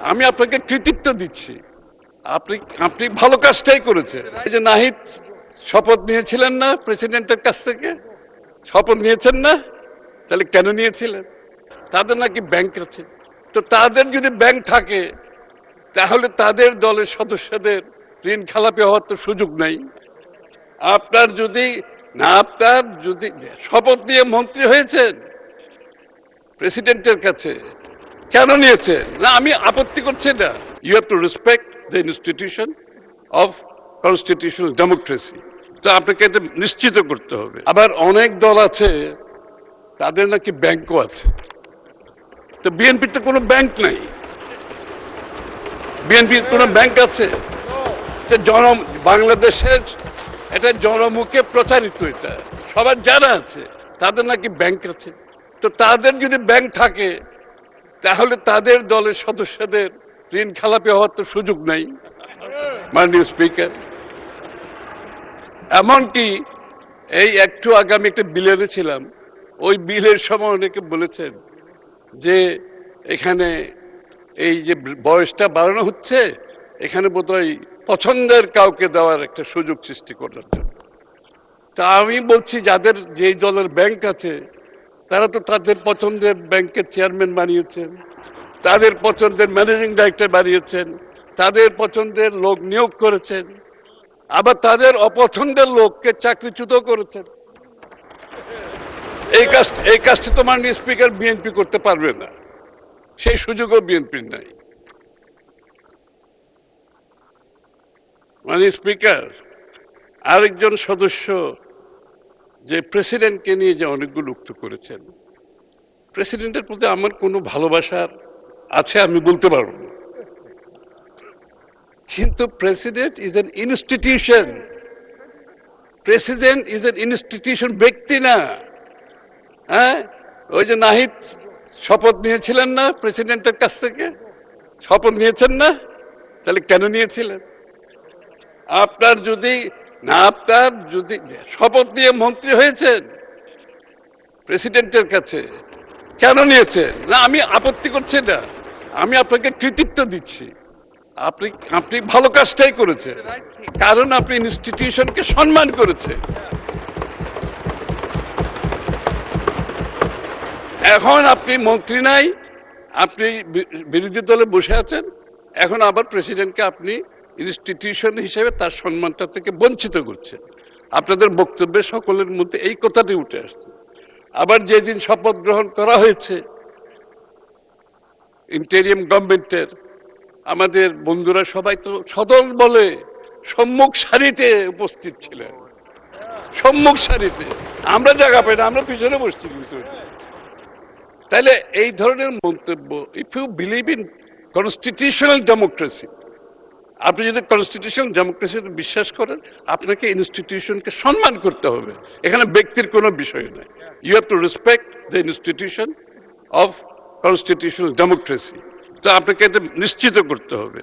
আমি আপনাকে কৃতিত্ব দিচ্ছি, আপনি আপনি ভালো কাজটাই করেছেন। এই যে নাহিদ শপথ নিয়েছিলেন না প্রেসিডেন্টের কাছ থেকে, শপথ নিয়েছেন না? তাহলে কেন নিয়েছিলেন? তাদের নাকি ব্যাংক আছে, তো তাদের যদি ব্যাংক থাকে তাহলে তাদের দলের সদস্যদের ঋণ খেলাপি হওয়ার তো সুযোগ নাই। আপনার যদি শপথ নিয়ে মন্ত্রী হয়েছেন প্রেসিডেন্টের কাছে, কেন নিয়েছেন? না, আমি আপত্তি করছি না। You have to respect the institution of constitutional democracy. তো আপনাকে এটা নিশ্চিত করতে হবে। আবার অনেক দল আছে তাদের নাকি ব্যাংকও আছে, তো বিএনপির তো কোনো ব্যাংক নাই। বিএনপির কোনো ব্যাংক আছে? বাংলাদেশের এটা জনমুখে প্রচারিত, এটা সবার জানা আছে তাদের নাকি ব্যাংক আছে। তো তাদের যদি ব্যাংক থাকে তাহলে তাদের দলের সদস্যদের ঋণ খেলাপি হওয়ার তো সুযোগ নাই, মাননীয় স্পিকার। এমনকি এই একটু আগে আমি একটা বিল এনেছিলাম, ওই বিলের সময় অনেকে বলেছেন যে এখানে এই যে বয়সটা বাড়ানো হচ্ছে, এখানে বোধহয় পছন্দের কাউকে দেওয়ার একটা সুযোগ সৃষ্টি করার জন্য। তা আমি বলছি, যাদের যেই দলের ব্যাংক আছে তারা তো তাদের পছন্দের ব্যাংকের চেয়ারম্যান বানিয়েছেন, তাদের পছন্দের ম্যানেজিং ডাইরেক্টর বানিয়েছেন, তাদের পছন্দের লোক নিয়োগ করেছেন, আবার তাদের অপছন্দের লোককে চাকরিচ্যুত করেছেন। এই কাজটি তো মাননীয় স্পিকার বিএনপি করতে পারবে না, সেই সুযোগও বিএনপির নাই। মাননীয় স্পিকার, আরেকজন সদস্য যে প্রেসিডেন্টকে নিয়ে যে অনেকগুলো উক্তি করেছেন, প্রেসিডেন্টের প্রতি আমার কোনো ভালোবাসার আছে আমি বলতে পারবো না, কিন্তু president is an institution. President is an institution, ব্যক্তি না। হ্যাঁ, ওই যে নাহিদ শপথ নিয়েছিলেন না প্রেসিডেন্টের কাছ থেকে, শপথ নিয়েছেন না? তাহলে কেন নিয়েছিলেন? আপনার যদি শপথ নিয়ে মন্ত্রী হয়েছেন প্রেসিডেন্টের কাছে, কেন নিয়েছেন? না, আমি আপত্তি করছি না, আমি আপনাকে কৃতিত্ব দিচ্ছি, আপনি ভালো কাজটাই করেছেন, কারণ আপনি ইনস্টিটিউশনকে সম্মান করেছেন। এখন আপনি মন্ত্রী নাই, আপনি বিরোধী দলে বসে আছেন, এখন আবার প্রেসিডেন্টকে আপনি ইনস্টিটিউশন হিসেবে তার সম্মানটা থেকে বঞ্চিত করছেন। আপনাদের বক্তব্যে সকলের মধ্যে এই কথাটি উঠে আসছে। আবার যেদিন শপথ গ্রহণ করা হয়েছে ইন্টেরিয়াম গভর্নমেন্টের, আমাদের বন্ধুরা সবাই তো সদল বলে সম্মুখ সারিতে উপস্থিত ছিলেন, সম্মুখ সারিতে। আমরা জায়গা পাই না, আমরা পিছনে বসছি। তাহলে এই ধরনের মন্তব্য, if you believe in constitutional democracy, আপনি যদি কনস্টিটিউশনাল ডেমোক্রেসিতে বিশ্বাস করেন, আপনাকে ইনস্টিটিউশনকে সম্মান করতে হবে, এখানে ব্যক্তির কোনো বিষয় নাই। You have to respect the institution of constitutional democracy. তো আপনাকে এটা নিশ্চিত করতে হবে।